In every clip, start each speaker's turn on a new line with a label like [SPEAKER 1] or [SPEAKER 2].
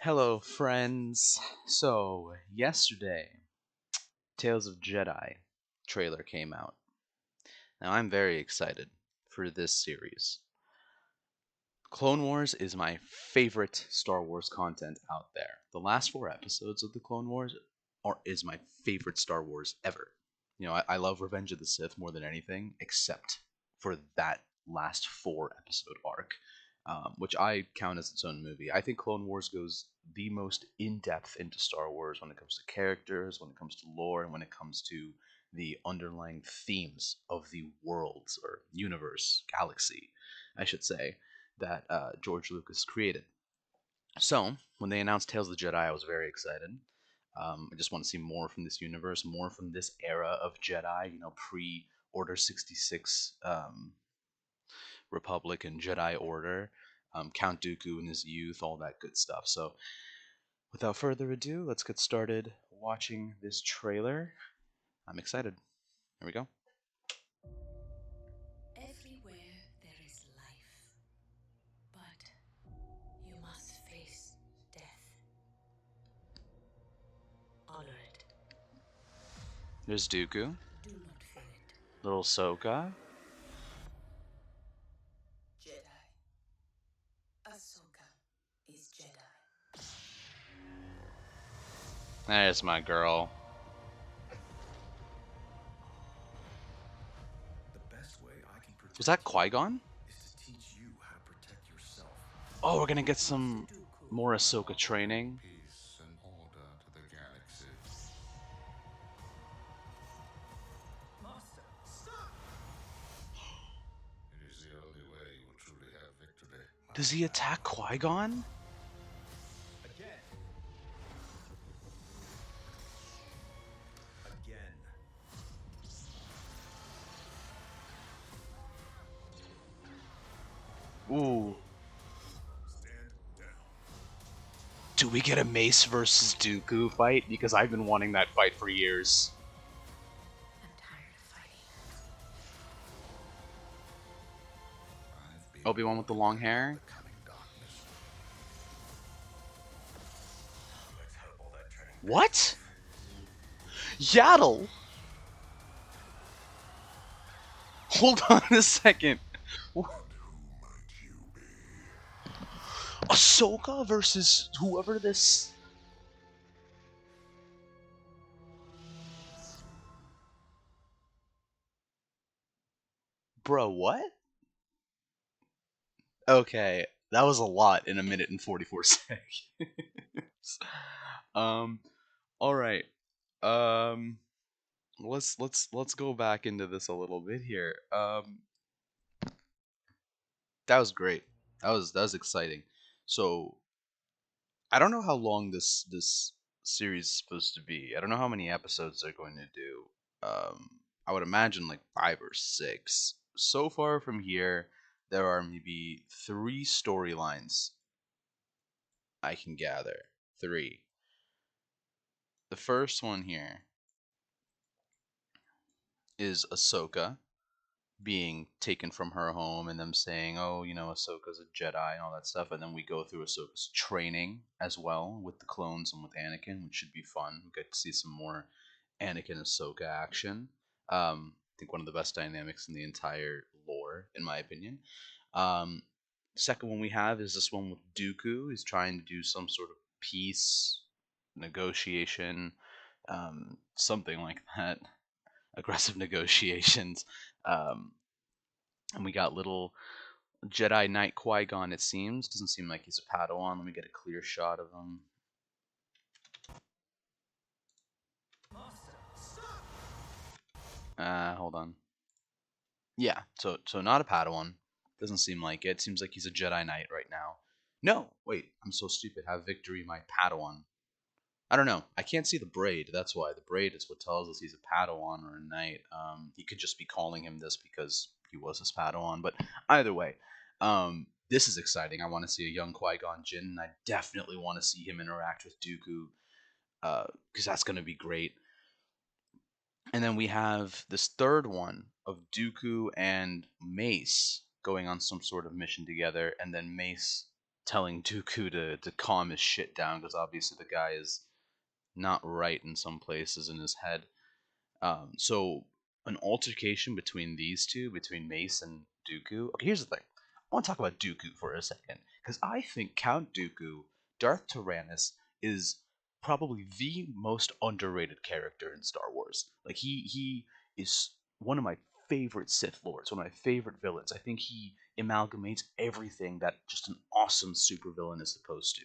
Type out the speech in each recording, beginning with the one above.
[SPEAKER 1] Hello, friends. So, yesterday, Tales of Jedi trailer came out. Now, I'm very excited for this series. Clone Wars is my favorite Star Wars content out there. The last four episodes of the Clone Wars is my favorite Star Wars ever. I love Revenge of the Sith more than anything, except for that last four episode arc, which I count as its own movie. I think Clone Wars goes the most in depth into Star Wars when it comes to characters, when it comes to lore, and when it comes to the underlying themes of the worlds or universe, galaxy, I should say, that George Lucas created. So, when they announced Tales of the Jedi, I was very excited. I just want to see more from this universe, more from this era of Jedi, pre Order 66 Republic and Jedi Order, Count Dooku in his youth, all that good stuff. So, without further ado, let's get started watching this trailer. I'm excited. Here we go.
[SPEAKER 2] Everywhere there is life, but you must face death. Honor it.
[SPEAKER 1] There's Dooku,
[SPEAKER 2] Do not fear it.
[SPEAKER 1] little Ahsoka.
[SPEAKER 2] Jedi. Ahsoka is Jedi.
[SPEAKER 1] There's my girl.
[SPEAKER 3] The best way I can protect
[SPEAKER 1] Was that
[SPEAKER 3] you
[SPEAKER 1] Qui Gon?
[SPEAKER 3] is to teach you how to protect yourself.
[SPEAKER 1] Oh, we're gonna get some more Ahsoka training.
[SPEAKER 4] Peace and order to the galaxy.
[SPEAKER 3] Master, stop!
[SPEAKER 4] It is the only way you will truly have victory.
[SPEAKER 1] Does he attack Qui Gon?
[SPEAKER 3] Again. Again.
[SPEAKER 1] Ooh.
[SPEAKER 4] Stand down.
[SPEAKER 1] Do we get a Mace versus Dooku fight? Because I've been wanting that fight for years.
[SPEAKER 2] I'm tired of fighting.
[SPEAKER 4] I've been
[SPEAKER 1] Obi-Wan with the long hair?
[SPEAKER 4] the coming darkness.
[SPEAKER 3] Let's help all that training.
[SPEAKER 1] What? Yaddle! Hold on a second.
[SPEAKER 4] And who might you be?
[SPEAKER 1] Ahsoka versus whoever this... Bro, what? Okay, that was a lot in a minute and 44 seconds. um, all right. Um, let's go back into this a little bit here. That was great. That was exciting. So I don't know how long this series is supposed to be. I don't know how many episodes they're going to do. I would imagine like five or six. So far from here, there are maybe three storylines I can gather. Three. The first one here is Ahsoka being taken from her home and them saying, "Oh, Ahsoka's a Jedi" and all that stuff, and then we go through Ahsoka's training as well with the clones and with Anakin, which should be fun. We get to see some more Anakin Ahsoka action. I think one of the best dynamics in the entire lore, in my opinion. Um, Second one we have is this one with Dooku. He's trying to do some sort of peace negotiation, something like that. Aggressive negotiations. Um, and we got little Jedi Knight Qui Gon. It seems doesn't seem like he's a Padawan. Let me get a clear shot of him.
[SPEAKER 3] Master, stop!
[SPEAKER 1] Hold on. Yeah, so not a Padawan. Doesn't seem like it. Seems like he's a Jedi Knight right now. No, wait, I'm so stupid. Have victory, my Padawan. I don't know. I can't see the braid. That's why the braid is what tells us he's a Padawan or a knight. He could just be calling him this because he was his Padawan. But either way, this is exciting. I want to see a young Qui Gon Jinn, and I definitely want to see him interact with Dooku because that's going to be great. And then we have this third one of Dooku and Mace going on some sort of mission together, and then Mace telling Dooku to calm his shit down because obviously the guy is not right in some places in his head. So an altercation between these two, between Mace and Dooku. Okay, here's the thing. I want to talk about Dooku for a second because I think Count Dooku, Darth Tyrannus, is probably the most underrated character in Star Wars. Like he is one of my favorite Sith lords, one of my favorite villains. I think he amalgamates everything that just an awesome supervillain is supposed to.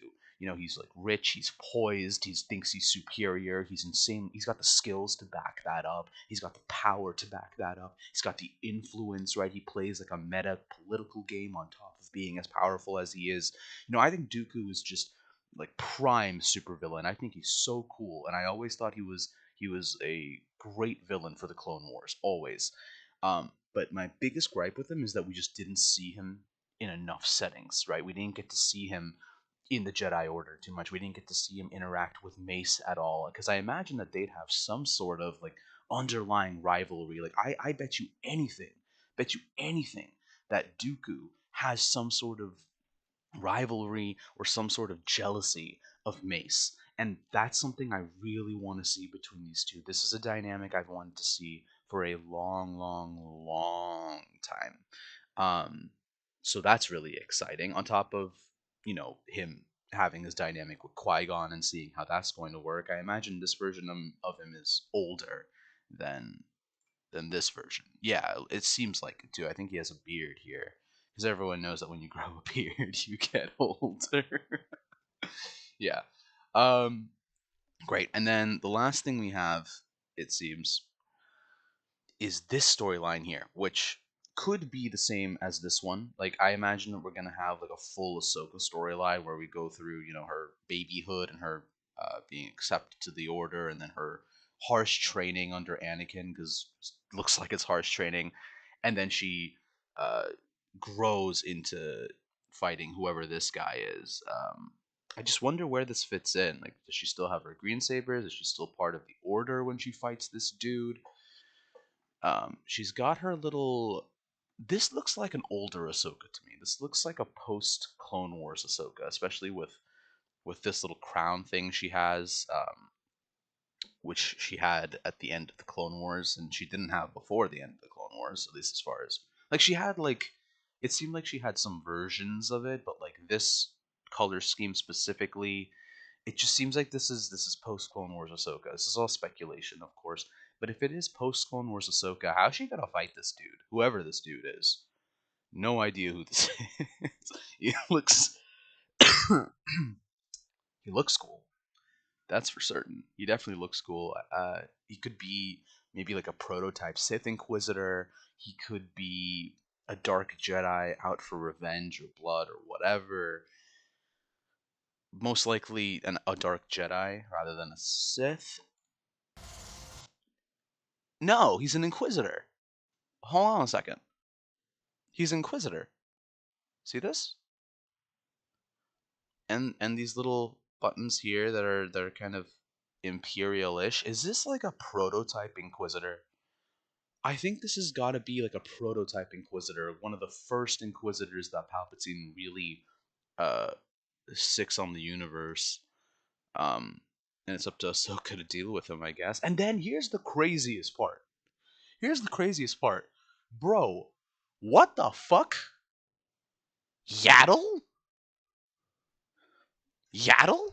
[SPEAKER 1] He's like rich, he's poised, he thinks he's superior, he's insane, he's got the skills to back that up, he's got the power to back that up, he's got the influence, right? He plays like a meta political game on top of being as powerful as he is. I think Dooku is just like prime supervillain. I think he's so cool, and I always thought he was a great villain for the Clone Wars, always. But my biggest gripe with him is that we just didn't see him in enough settings, right? We didn't get to see him in the Jedi Order too much. We didn't get to see him interact with Mace at all because I imagine that they'd have some sort of like underlying rivalry. Like I bet you anything that Dooku has some sort of rivalry or some sort of jealousy of Mace. And that's something I really want to see between these two. This is a dynamic I've wanted to see for a long, long, long time. Um, so that's really exciting. On top of him having his dynamic with Qui Gon and seeing how that's going to work, I imagine this version of him is older than than this version. Yeah, it seems like it too. I think he has a beard here because everyone knows that when you grow a beard, you get older. Yeah. Um. Great. And then the last thing we have, it seems, is this storyline here, which could be the same as this one. Like I imagine that we're gonna have like a full Ahsoka storyline where we go through, her babyhood and her being accepted to the Order, and then her harsh training under Anakin, because looks like it's harsh training, and then she uh, grows into fighting whoever this guy is. I just wonder where this fits in. Like, does she still have her green sabers? Is she still part of the Order when she fights this dude? She's got her little. This looks like an older Ahsoka to me. This looks like a post Clone Wars Ahsoka, especially with this little crown thing she has, which she had at the end of the Clone Wars, and she didn't have before the end of the Clone Wars. At least as far as like she had like, it seemed like she had some versions of it, but like this color scheme specifically, it just seems like this is post Clone Wars Ahsoka. This is all speculation, of course. But if it is post Clone Wars Ahsoka, how's she gonna fight this dude? Whoever this dude is, no idea who this is. He looks he looks cool. That's for certain. He definitely looks cool. He could be maybe like a prototype Sith Inquisitor. He could be a Dark Jedi out for revenge or blood or whatever. Most likely a Dark Jedi rather than a Sith. No, he's an Inquisitor. Hold on a second. He's Inquisitor. See this? And these little buttons here that are kind of imperial-ish. Is this like a prototype Inquisitor? I think this has got to be like a prototype Inquisitor, one of the first Inquisitors that Palpatine really uh sicks on the universe. Um, and it's up to Ahsoka to deal with him, I guess. And then here's the craziest part. Here's the craziest part, bro. What the fuck? Yaddle? Yaddle?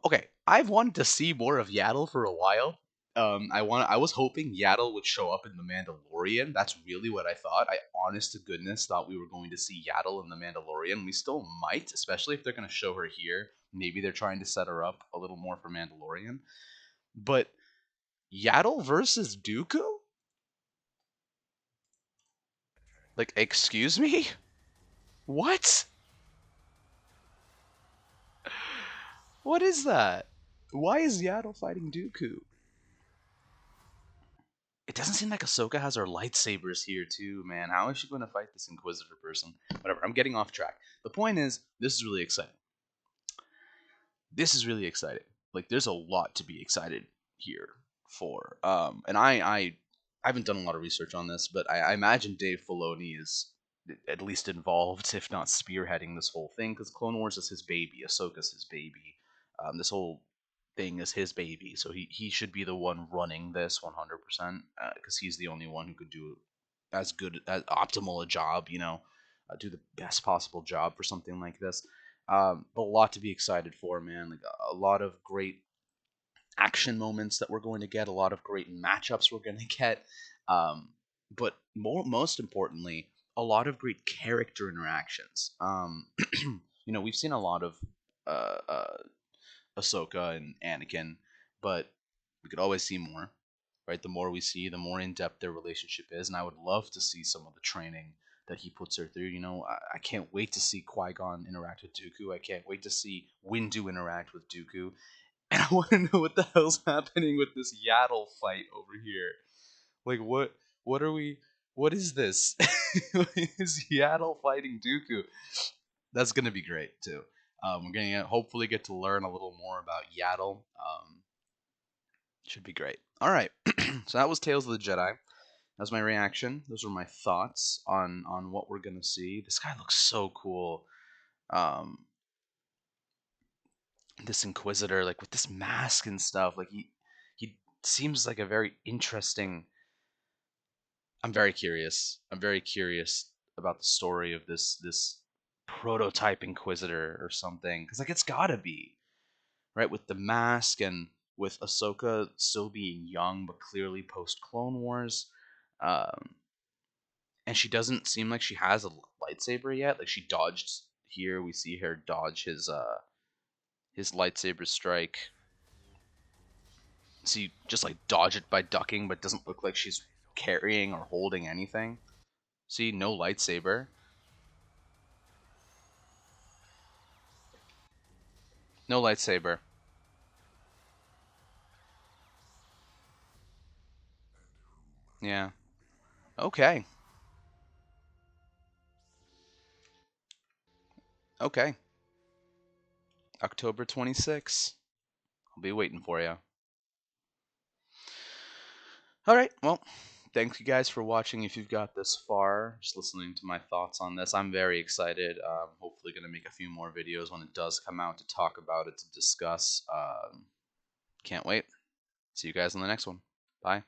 [SPEAKER 1] Okay, I've wanted to see more of Yaddle for a while. I was hoping Yaddle would show up in The Mandalorian. That's really what I thought. I, honest to goodness, thought we were going to see Yaddle in The Mandalorian. We still might, especially if they're going to show her here. Maybe they're trying to set her up a little more for Mandalorian. But Yaddle versus Dooku? Like, excuse me? What? What is that? Why is Yaddle fighting Dooku? It doesn't seem like Ahsoka has her lightsabers here too, man. How is she going to fight this Inquisitor person? Whatever. I'm getting off track. The point is, this is really exciting. This is really exciting. Like, there's a lot to be excited here for. And I haven't done a lot of research on this, but I imagine Dave Filoni is at least involved, if not spearheading this whole thing, because Clone Wars is his baby, Ahsoka's his baby. This whole thing is his baby, so he should be the one running this 100%, because he's the only one who could do as good, as optimal a job, do the best possible job for something like this. But a lot to be excited for, man. Like a lot of great action moments that we're going to get, a lot of great matchups we're going to get, but most importantly, a lot of great character interactions. We've seen a lot of uh, uh, Ahsoka and Anakin, but we could always see more. Right, the more we see, the more in depth their relationship is, and I would love to see some of the training that he puts her through. I can't wait to see Qui Gon interact with Dooku. I can't wait to see Windu interact with Dooku. And I want to know what the hell's happening with this Yaddle fight over here. Like, what are we? What is this? Is Yaddle fighting Dooku? That's gonna be great too. We're gonna hopefully get to learn a little more about Yaddle. Should be great. All right, so that was Tales of the Jedi. That's my reaction. Those were my thoughts on what we're gonna see. This guy looks so cool. Um, this Inquisitor, like with this mask and stuff, like he seems like a very interesting. I'm very curious. I'm very curious about the story of this prototype Inquisitor or something, because like it's gotta be right with the mask and with Ahsoka still being young but clearly post Clone Wars. Um, and she doesn't seem like she has a lightsaber yet. Like she dodged here. We see her dodge his lightsaber strike. See, just like dodge it by ducking, but doesn't look like she's carrying or holding anything. See, no lightsaber. No lightsaber. Yeah. Okay. Okay. October 26th. I'll be waiting for you. All right. Well, thank you guys for watching. If you've got this far, just listening to my thoughts on this, I'm very excited. Hopefully, going to make a few more videos when it does come out to talk about it, to discuss. Can't wait. See you guys in the next one. Bye.